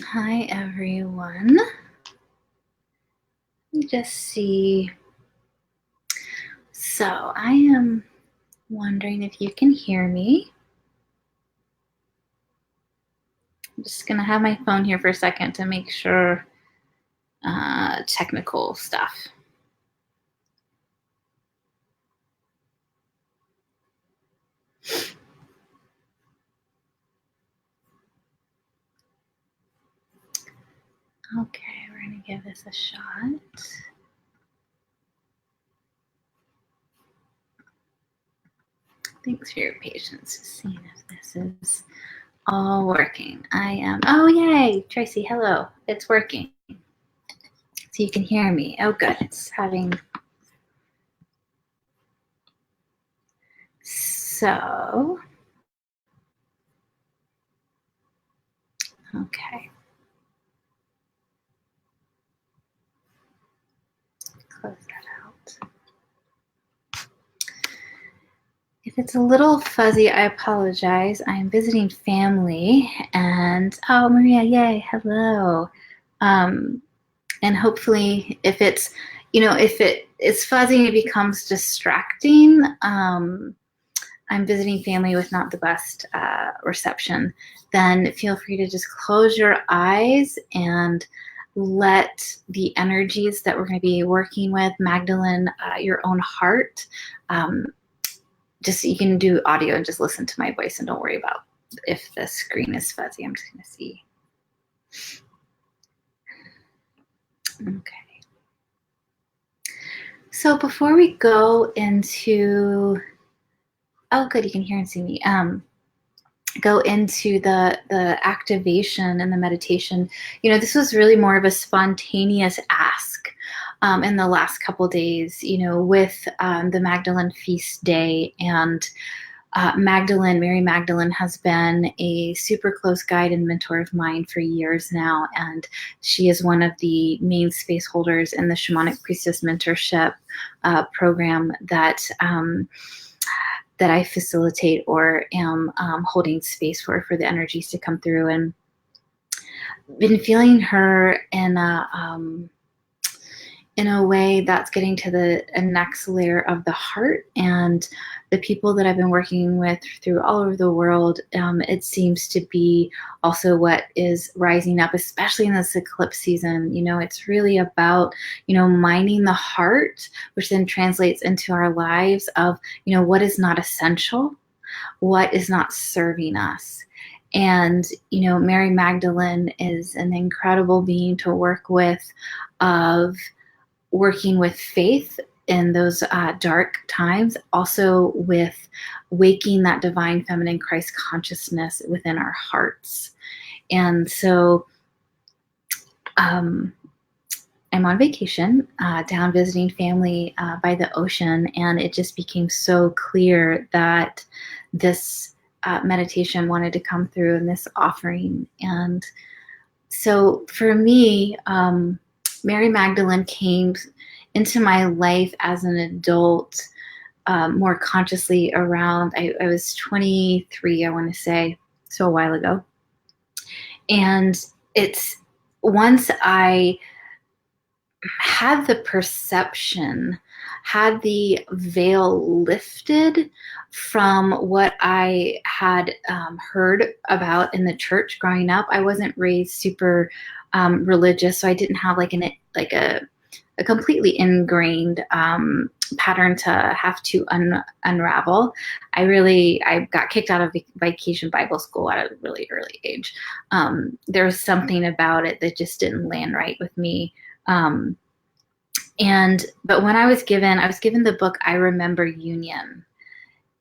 Hi, everyone. Let me just see. So, I am wondering if you can hear me. I'm just going to have my phone here for a second to make sure technical stuff. Okay, we're going to give this a shot. Thanks for your patience. Just seeing if this is all working. Oh, yay, Tracy, hello. It's working. So you can hear me. Oh, good. It's having. So, okay. Close that out. If it's a little fuzzy, I apologize. I'm visiting family and, oh, Maria, yay, hello. And hopefully if it's, if it's fuzzy and it becomes distracting, I'm visiting family with not the best reception, then feel free to just close your eyes and let the energies that we're going to be working with, Magdalen, your own heart, just you can do audio and just listen to my voice and don't worry about if the screen is fuzzy. I'm just going to see. Okay. So before we go into, oh good, you can hear and see me. Go into the activation and the meditation. This was really more of a spontaneous ask in the last couple days, with the Magdalen feast day. And Mary Magdalene has been a super close guide and mentor of mine for years now. And she is one of the main space holders in the Shamanic Priestess Mentorship program that I facilitate or am holding space for the energies to come through. And been feeling her in a way that's getting to the next layer of the heart. And the people that I've been working with through all over the world, it seems to be also what is rising up, especially in this eclipse season. It's really about, mining the heart, which then translates into our lives of, what is not essential, what is not serving us. And, Mary Magdalene is an incredible being to work with, of working with faith in those dark times, also with waking that divine feminine Christ consciousness within our hearts. And so I'm on vacation down visiting family by the ocean, and it just became so clear that this meditation wanted to come through in this offering. And so for me, Mary Magdalene came into my life as an adult, more consciously around, I was 23, I want to say, so a while ago. And it's once I had the perception, had the veil lifted from what I had heard about in the church growing up. I wasn't raised super religious, so I didn't have like a completely ingrained pattern to have to unravel. I got kicked out of vacation Bible school at a really early age. There was something about it that just didn't land right with me. But when I was given the book I Remember Union,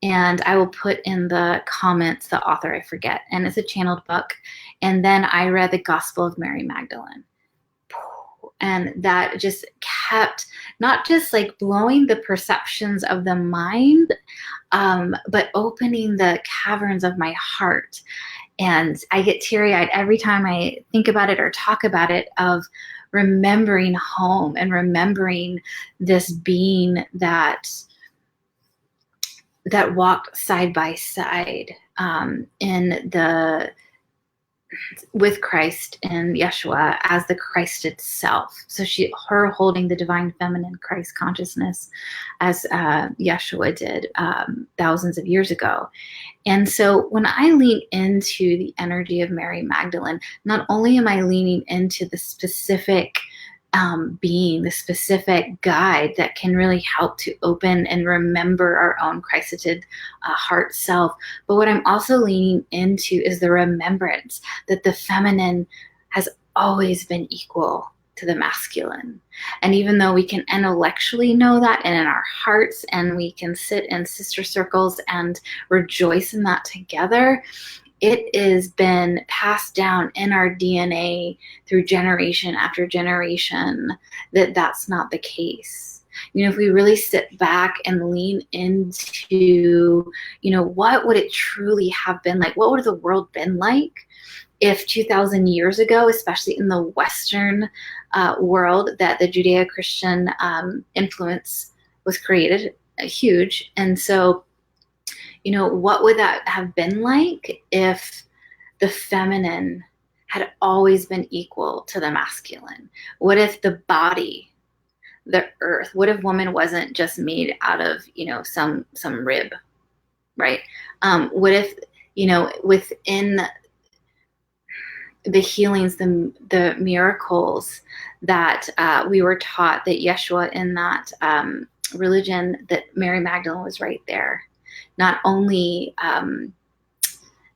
and I will put in the comments the author, I forget, and it's a channeled book. And then I read the Gospel of Mary Magdalene. And that just kept not just like blowing the perceptions of the mind, but opening the caverns of my heart. And I get teary-eyed every time I think about it or talk about it, of remembering home and remembering this being that walked side by side in the with Christ and Yeshua as the Christ itself. So her holding the divine feminine Christ consciousness as Yeshua did thousands of years ago. And so when I lean into the energy of Mary Magdalene, not only am I leaning into the specific being, the specific guide that can really help to open and remember our own Christed heart self, but what I'm also leaning into is the remembrance that the feminine has always been equal to the masculine. And even though we can intellectually know that and in our hearts, and we can sit in sister circles and rejoice in that together, it has been passed down in our DNA through generation after generation that that's not the case. If we really sit back and lean into, what would it truly have been like? What would the world been like if 2,000 years ago, especially in the Western world, that the Judeo-Christian influence was created, huge. And so, what would that have been like if the feminine had always been equal to the masculine? What if the body, the earth, what if woman wasn't just made out of, some rib, right? What if, within the healings, the miracles that we were taught, that Yeshua in that religion, that Mary Magdalene was right there, not only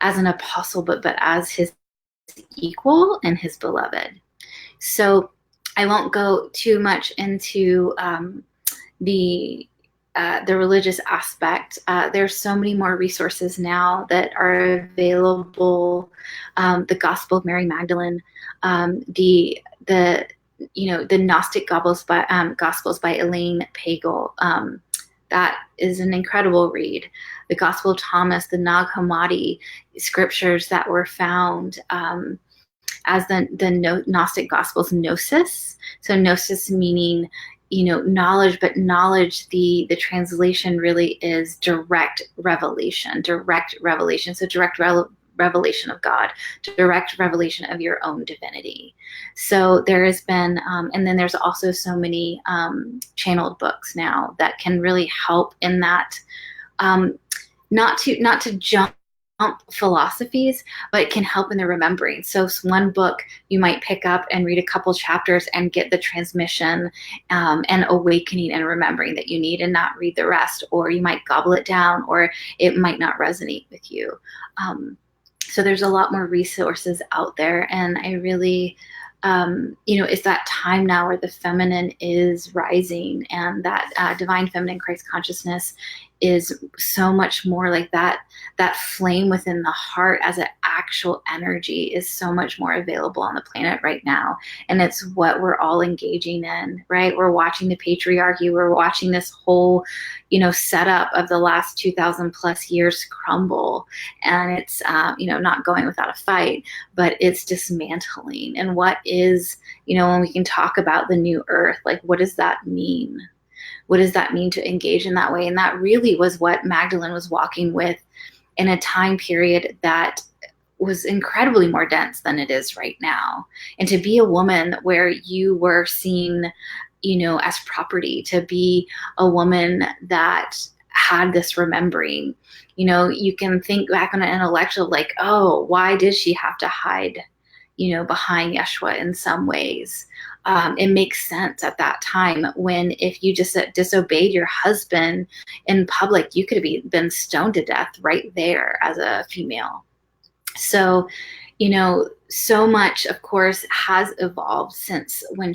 as an apostle, but as his equal and his beloved. So I won't go too much into the religious aspect. There's so many more resources now that are available. The Gospel of Mary Magdalene, the Gnostic Gospels by Elaine Pagel. That is an incredible read. The Gospel of Thomas, the Nag Hammadi scriptures that were found as the Gnostic Gospels, gnosis. So gnosis meaning, knowledge, but knowledge, the translation really is direct revelation. So direct revelation of God, direct revelation of your own divinity. So there has been, and then there's also so many channeled books now that can really help in that, not to jump philosophies, but it can help in the remembering. So one book you might pick up and read a couple chapters and get the transmission and awakening and remembering that you need, and not read the rest, or you might gobble it down, or it might not resonate with you. So there's a lot more resources out there, and I really, it's that time now where the feminine is rising, and that divine feminine Christ consciousness is so much more like that flame within the heart as an actual energy is so much more available on the planet right now. And it's what we're all engaging in, right? We're watching the patriarchy. We're watching this whole, setup of the last 2,000 plus years crumble. And it's, not going without a fight, but it's dismantling. And what is, when we can talk about the new earth, like, what does that mean? What does that mean to engage in that way? And that really was what Magdalene was walking with in a time period that was incredibly more dense than it is right now. And to be a woman where you were seen, as property, to be a woman that had this remembering, you can think back on an intellectual, like, oh, why did she have to hide, behind Yeshua in some ways? It makes sense at that time, when if you just disobeyed your husband in public, you could have been stoned to death right there as a female. So, so much, of course, has evolved since when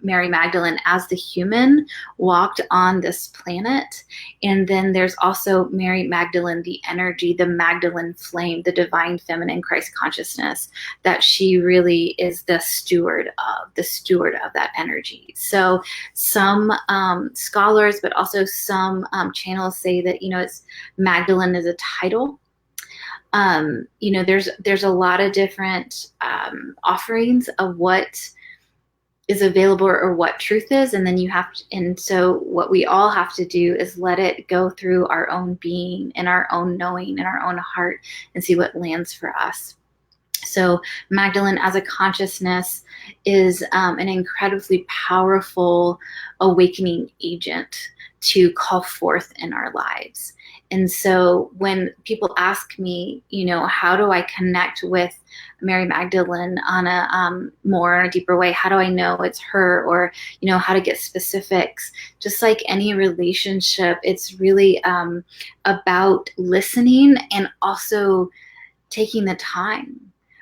Mary Magdalene, as the human, walked on this planet. And then there's also Mary Magdalene, the energy, the Magdalen Flame, the divine feminine Christ consciousness, that she really is the steward of that energy. So some scholars, but also some channels say that, it's Magdalene is a title. There's a lot of different offerings of what is available or what truth is, and then and so what we all have to do is let it go through our own being and our own knowing and our own heart and see what lands for us. So Magdalene as a consciousness is an incredibly powerful awakening agent to call forth in our lives. And so when people ask me, how do I connect with Mary Magdalene on a more on a deeper way? How do I know it's her? Or, how to get specifics? Just like any relationship, it's really about listening and also taking the time,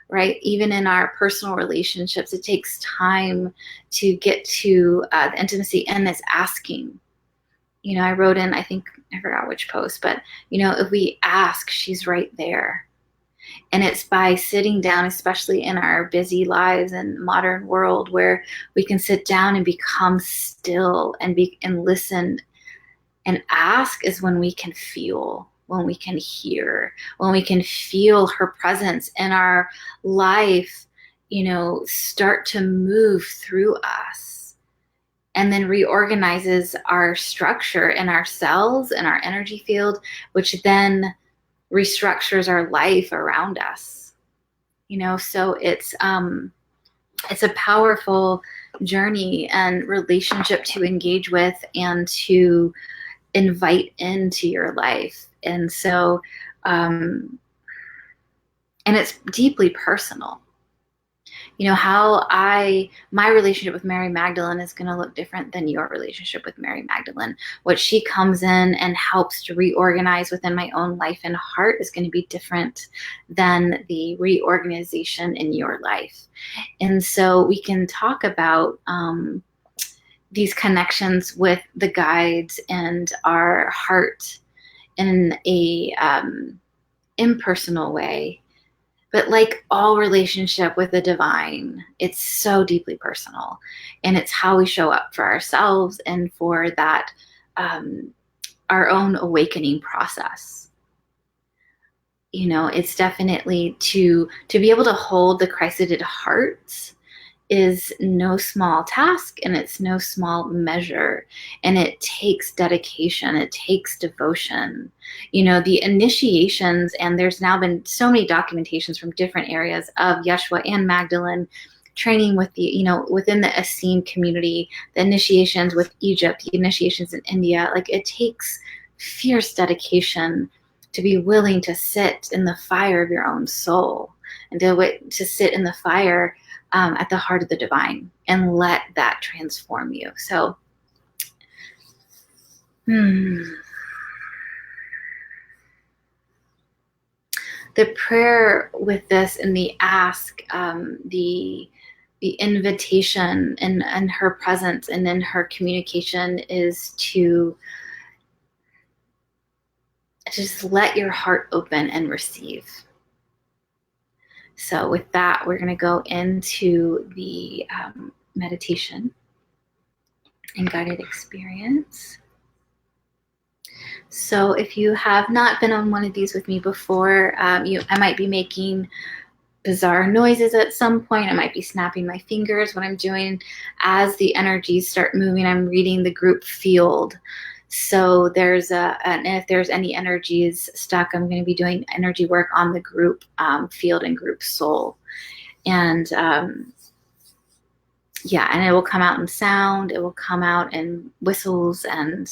right? Even in our personal relationships, it takes time to get to the intimacy, and it's asking. I wrote in, I think, I forgot which post, but, if we ask, she's right there. And it's by sitting down, especially in our busy lives and modern world, where we can sit down and become still and listen and ask, is when we can feel, when we can hear, when we can feel her presence in our life, start to move through us, and then reorganizes our structure in our cells and our energy field, which then restructures our life around us. So it's a powerful journey and relationship to engage with and to invite into your life. And so, and it's deeply personal. My relationship with Mary Magdalene is going to look different than your relationship with Mary Magdalene. What she comes in and helps to reorganize within my own life and heart is going to be different than the reorganization in your life. And so we can talk about these connections with the guides and our heart in a impersonal way. But like all relationship with the divine, it's so deeply personal, and it's how we show up for ourselves and for that our own awakening process. It's definitely to be able to hold the Christed hearts is no small task, and it's no small measure, and it takes dedication, it takes devotion. The initiations, and there's now been so many documentations from different areas of Yeshua and Magdalene training with the, within the Essene community, the initiations with Egypt, the initiations in India. Like, it takes fierce dedication to be willing to sit in the fire of your own soul, and to sit in the fire at the heart of the divine, and let that transform you. So, the prayer with this and the ask, the invitation and her presence and in her communication is to just let your heart open and receive. So with that, we're going to go into the meditation and guided experience. So if you have not been on one of these with me before, I might be making bizarre noises at some point. I might be snapping my fingers when I'm doing. As the energies start moving, I'm reading the group field. So and if there's any energies stuck, I'm going to be doing energy work on the group field and group soul. And and it will come out in sound. It will come out in whistles, and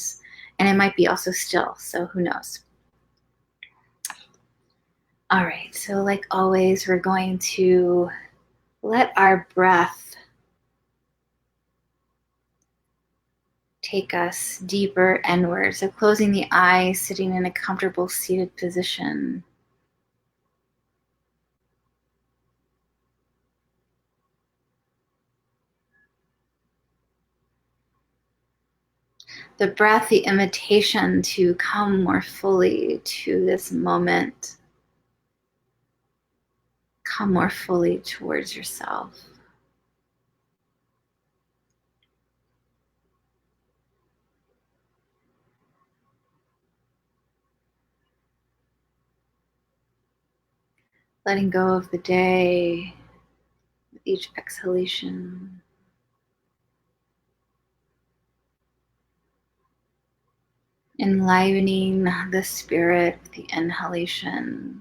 it might be also still. So who knows? All right. So like always, we're going to let our breath take us deeper inward. So closing the eyes, sitting in a comfortable seated position. The breath, the invitation to come more fully to this moment. Come more fully towards yourself. Letting go of the day with each exhalation. Enlivening the spirit with the inhalation.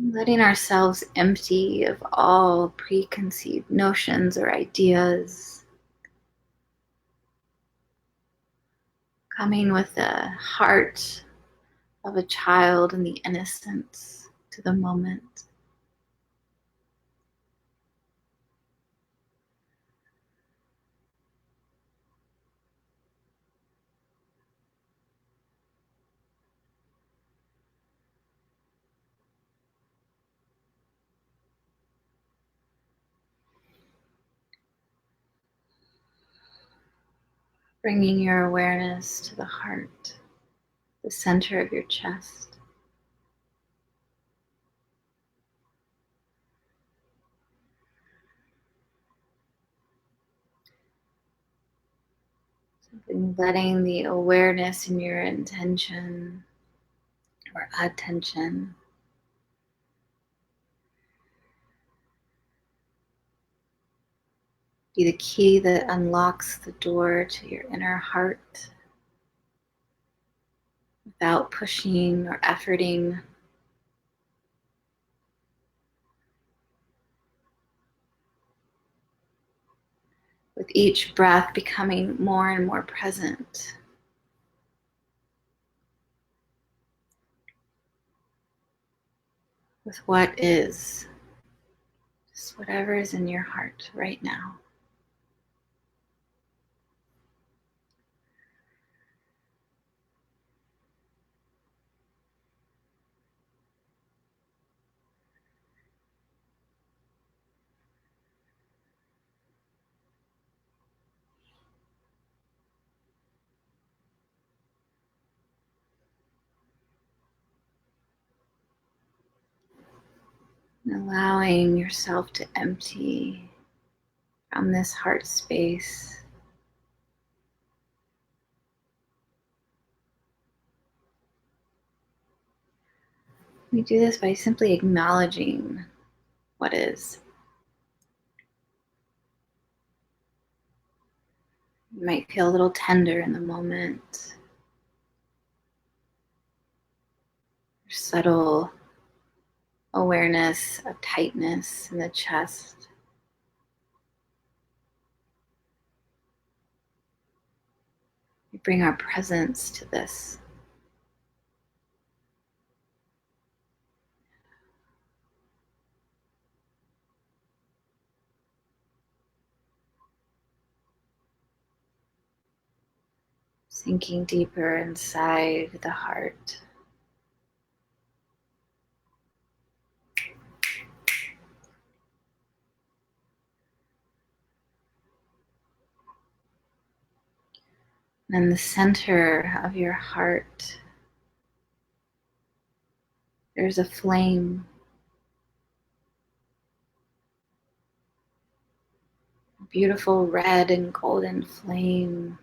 Letting ourselves empty of all preconceived notions or ideas. Coming with the heart of a child and the innocence to the moment. Bringing your awareness to the heart, the center of your chest. Letting the awareness and your intention or attention be the key that unlocks the door to your inner heart without pushing or efforting. With each breath becoming more and more present with what is, just whatever is in your heart right now. And allowing yourself to empty from this heart space. We do this by simply acknowledging what is. You might feel a little tender in the moment. Subtle awareness of tightness in the chest. We bring our presence to this. Sinking deeper inside the heart. And in the center of your heart, there's a flame. A beautiful red and golden flame.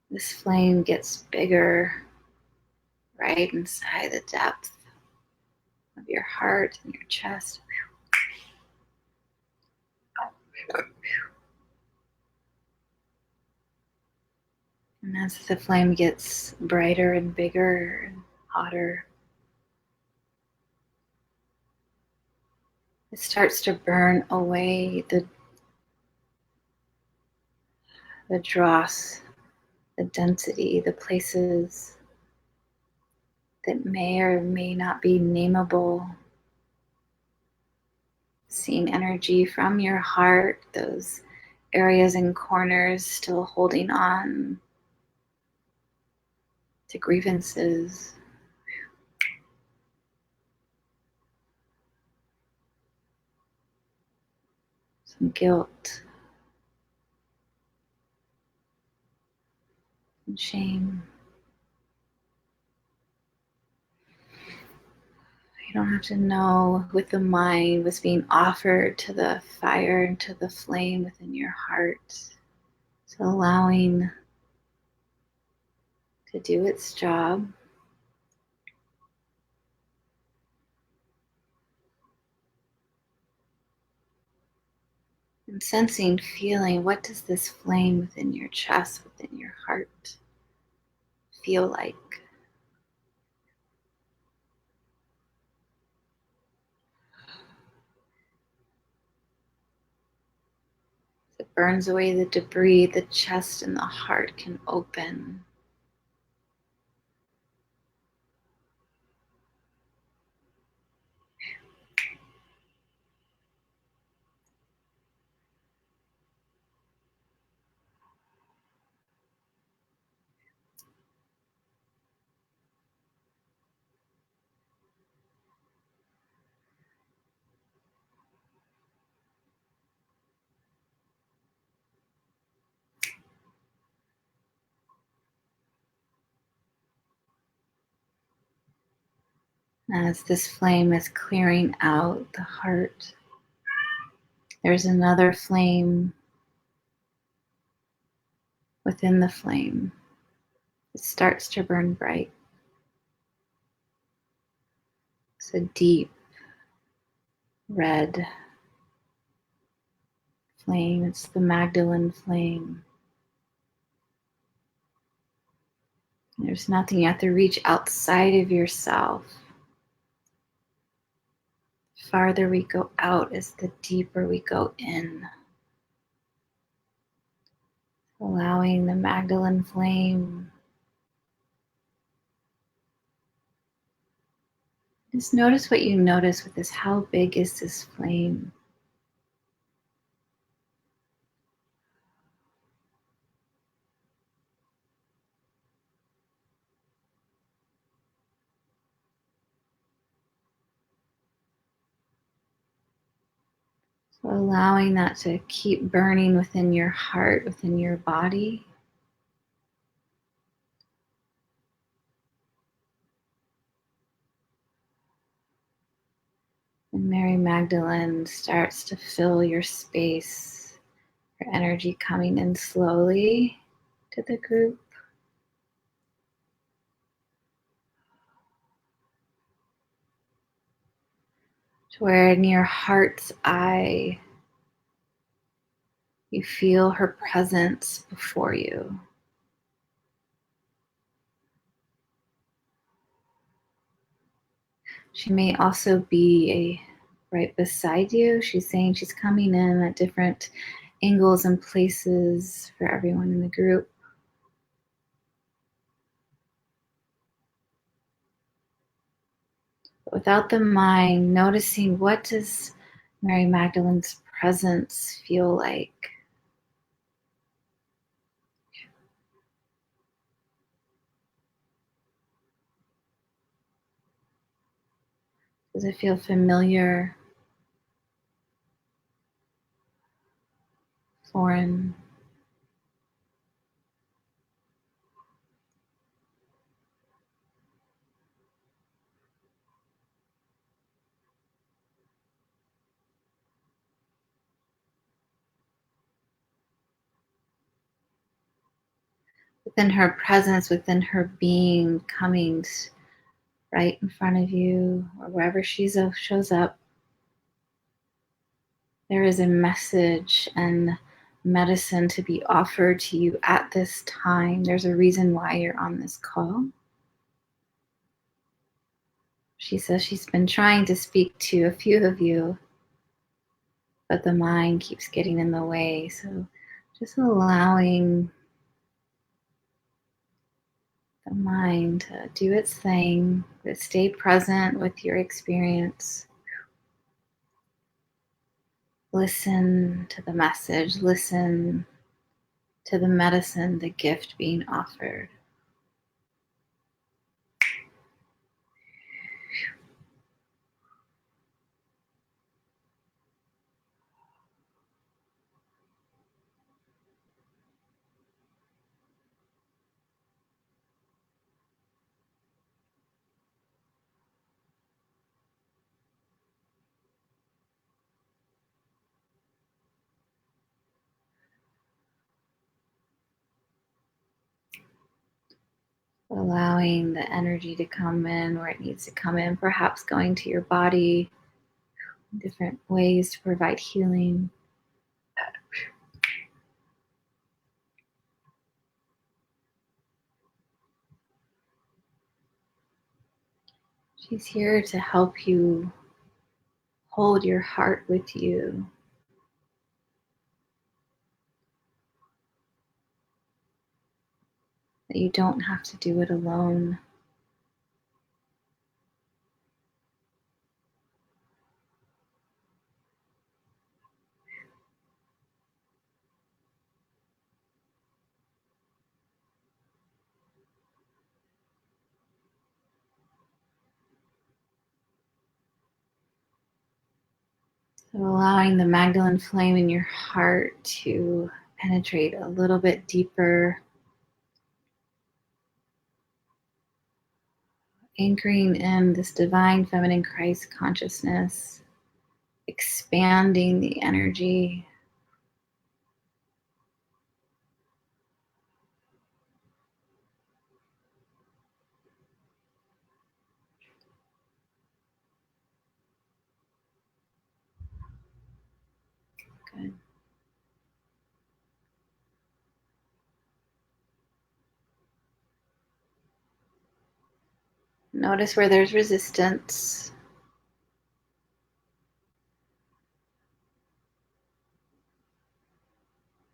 This flame gets bigger right inside the depth of your heart and your chest. And as the flame gets brighter and bigger and hotter, it starts to burn away the dross, the density, the places that may or may not be nameable. Seeing energy from your heart, those areas and corners still holding on to grievances. Some guilt and shame. You don't have to know with the mind what's being offered to the fire and to the flame within your heart. So allowing to do its job. And sensing, feeling, what does this flame within your chest, within your heart feel like? As it burns away the debris, the chest and the heart can open. As this flame is clearing out the heart, there's another flame within the flame. It starts to burn bright. It's a deep red flame. It's the Magdalen Flame. There's nothing you have to reach outside of yourself. The farther we go out is the deeper we go in. Allowing the Magdalen Flame. Just notice what you notice with this. How big is this flame? So allowing that to keep burning within your heart, within your body. And Mary Magdalene starts to fill your space, your energy coming in slowly to the group. To where in your heart's eye, you feel her presence before you. She may also be right beside you. She's saying she's coming in at different angles and places for everyone in the group. But without the mind, noticing what does Mary Magdalene's presence feel like? Does it feel familiar, foreign? Within her presence, within her being, coming right in front of you, or wherever she shows up, there is a message and medicine to be offered to you at this time. There's a reason why you're on this call. She says she's been trying to speak to a few of you, but the mind keeps getting in the way. So just allowing the mind to do its thing, but stay present with your experience. Listen to the message, listen to the medicine, the gift being offered. Allowing the energy to come in where it needs to come in, perhaps going to your body, different ways to provide healing. She's here to help you hold your heart with you. That you don't have to do it alone. So allowing the Magdalen flame in your heart to penetrate a little bit deeper. Anchoring in this divine feminine Christ consciousness. Expanding the energy. Good. Notice where there's resistance.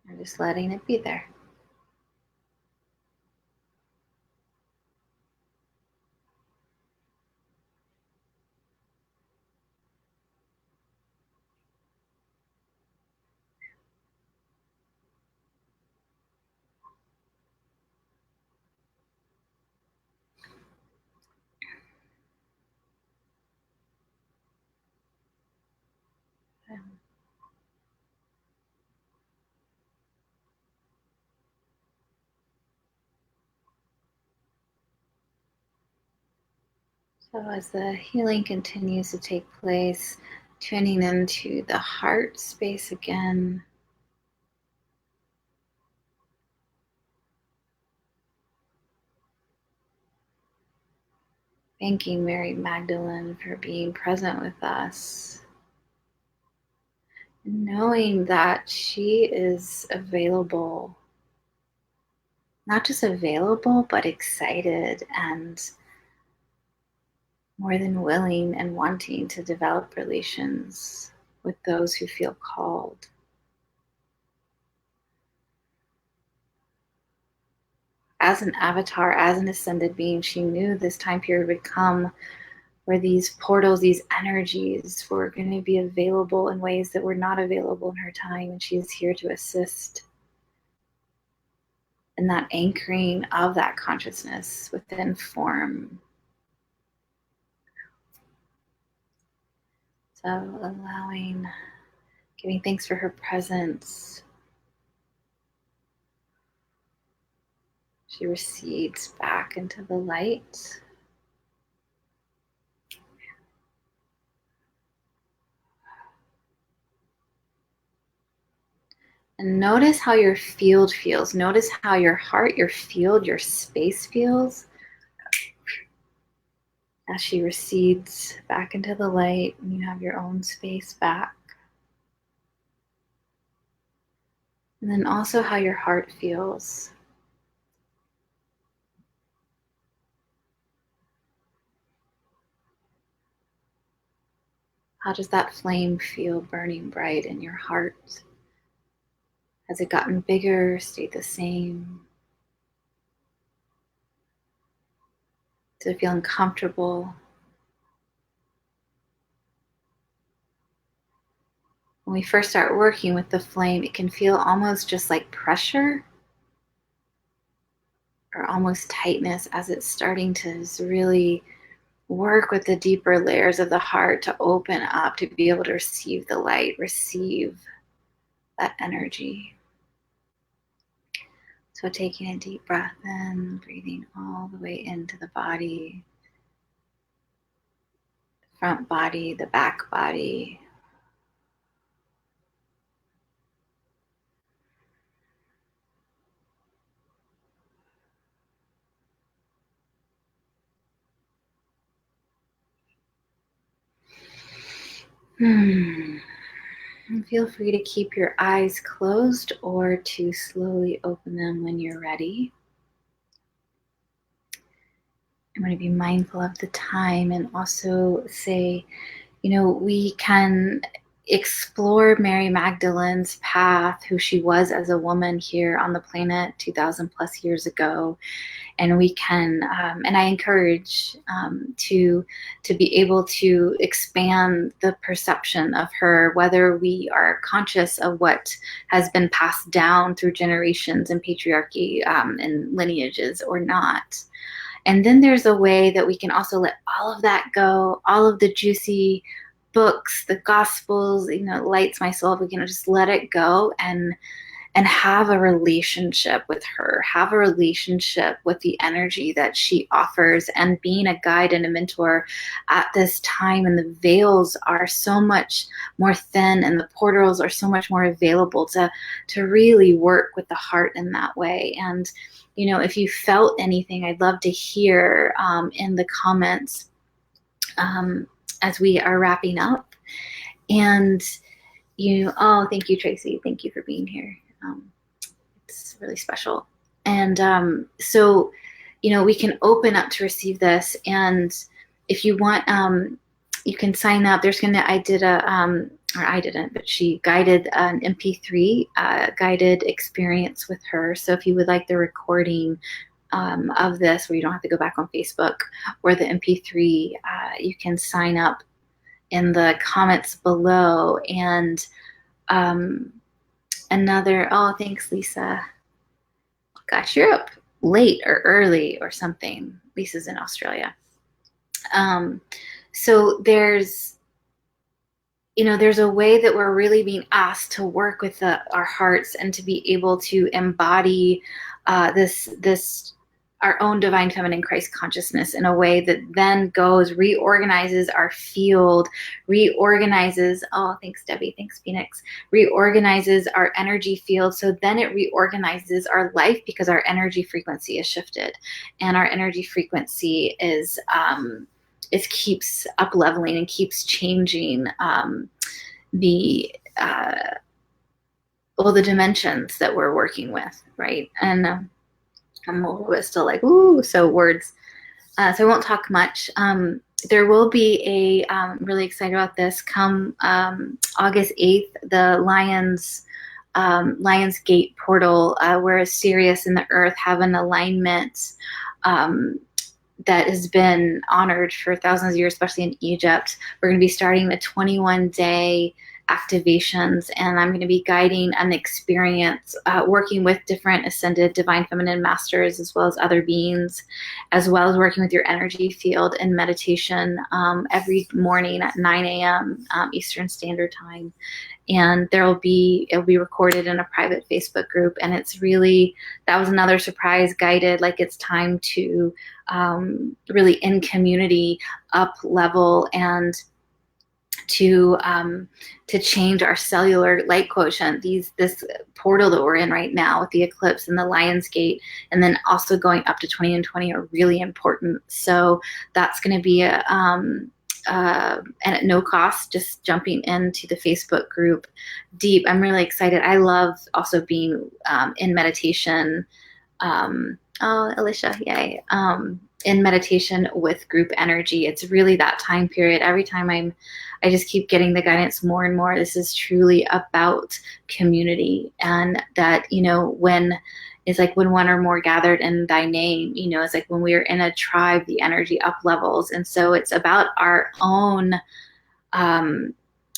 And just letting it be there. So as the healing continues to take place, tuning into the heart space again. Thanking Mary Magdalene for being present with us. Knowing that she is available, not just available, but excited and more than willing and wanting to develop relations with those who feel called. As an avatar, as an ascended being, she knew this time period would come where these portals, these energies were going to be available in ways that were not available in her time. And she is here to assist in that anchoring of that consciousness within form. So allowing, giving thanks for her presence. She recedes back into the light. And notice how your field feels. Notice how your heart, your field, your space feels as she recedes back into the light and you have your own space back. And then also how your heart feels. How does that flame feel burning bright in your heart? Has it gotten bigger, stayed the same? Does it feel uncomfortable? When we first start working with the flame, it can feel almost just like pressure or almost tightness as it's starting to really work with the deeper layers of the heart to open up, to be able to receive the light, receive that energy. So taking a deep breath in, breathing all the way into the body, the front body, the back body. And feel free to keep your eyes closed or to slowly open them when you're ready. I'm going to be mindful of the time and also say, we can explore Mary Magdalene's path, who she was as a woman here on the planet 2,000 plus years ago, and we can, and I encourage to be able to expand the perception of her, whether we are conscious of what has been passed down through generations and patriarchy and lineages or not. And then there's a way that we can also let all of that go, all of the juicy books, the gospels, lights my soul. We can just let it go and have a relationship with her, have a relationship with the energy that she offers, and being a guide and a mentor at this time. And the veils are so much more thin and the portals are so much more available to really work with the heart in that way. And if you felt anything, I'd love to hear in the comments as we are wrapping up. And thank you, Tracy. Thank you for being here. It's really special. And so, we can open up to receive this. And if you want, you can sign up. I didn't, but she guided an MP3 guided experience with her. So if you would like the recording of this, where you don't have to go back on Facebook, or the MP3, you can sign up in the comments below. And thanks, Lisa. Gosh, you're up late or early or something. Lisa's in Australia. So there's a way that we're really being asked to work with our hearts and to be able to embody this our own divine feminine Christ consciousness in a way that then reorganizes our field, thanks Debbie, thanks Phoenix, reorganizes our energy field. So then it reorganizes our life, because our energy frequency is shifted, and our energy frequency is it keeps up leveling and keeps changing the dimensions that we're working with, right? And I'm a little bit still like, ooh, so words. So I won't talk much. There will be I'm really excited about this. Come August 8th, the Lion's Gate portal, where Sirius and the Earth have an alignment that has been honored for thousands of years, especially in Egypt. We're going to be starting the 21-day activations, and I'm going to be guiding an experience working with different ascended divine feminine masters, as well as other beings, as well as working with your energy field in meditation every morning at 9 a.m. Eastern Standard Time. And it'll be recorded in a private Facebook group. And it's really, that was another surprise guided, like it's time to really in community up level and to change our cellular light quotient. This portal that we're in right now with the eclipse and the Lion's Gate, and then also going up to 20 and 20 are really important. So that's going to be and at no cost, just jumping into the Facebook group deep. I'm really excited. I love also being in meditation. Alicia, yay. In meditation with group energy. It's really that time period. Every time I just keep getting the guidance more and more. This is truly about community, and that, when it's like when one or more gathered in thy name, it's like when we're in a tribe, the energy up levels. And so it's about our own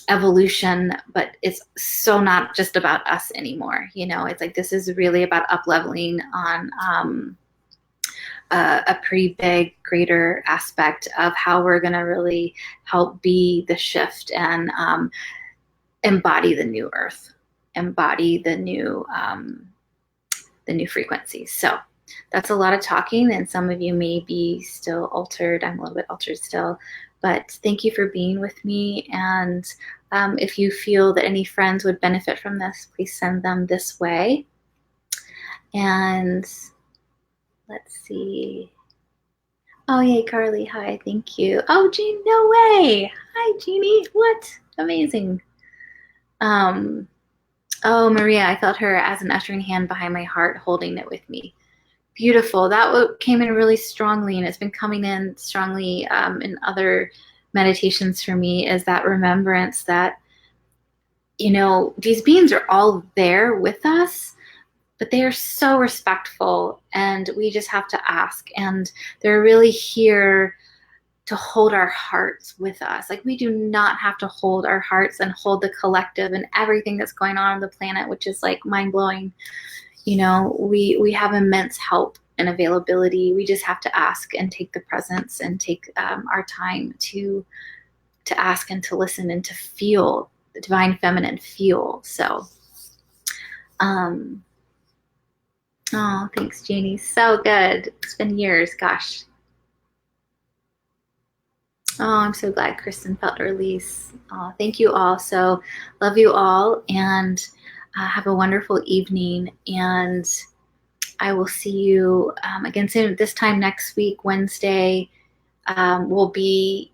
evolution, but it's so not just about us anymore. It's like, this is really about up leveling on a pretty big, greater aspect of how we're going to really help be the shift and embody the new earth, embody the new frequencies. So that's a lot of talking, and some of you may be still altered. I'm a little bit altered still, but thank you for being with me. And if you feel that any friends would benefit from this, please send them this way. And let's see. Oh, yay, Carly. Hi, thank you. Oh, Jean, no way. Hi, Jeannie. What? Amazing. Oh, Maria, I felt her as an ushering hand behind my heart, holding it with me. Beautiful. That came in really strongly, and it's been coming in strongly in other meditations for me, is that remembrance that, these beings are all there with us, but they are so respectful, and we just have to ask. And they're really here to hold our hearts with us. Like, we do not have to hold our hearts and hold the collective and everything that's going on the planet, which is like mind blowing. We have immense help and availability. We just have to ask and take the presence and take our time to ask and to listen and to feel the divine feminine feel. So, oh, thanks, Jeannie. So good. It's been years. Gosh. Oh, I'm so glad Kristen felt release. Oh, thank you all. So, love you all, and have a wonderful evening. And I will see you again soon. This time next week, Wednesday, we'll be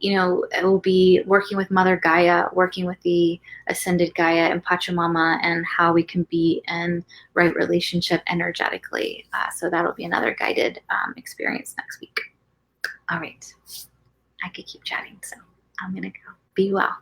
working with Mother Gaia, working with the Ascended Gaia and Pachamama, and how we can be in right relationship energetically. So that'll be another guided experience next week. All right. I could keep chatting, so I'm going to go. Be well.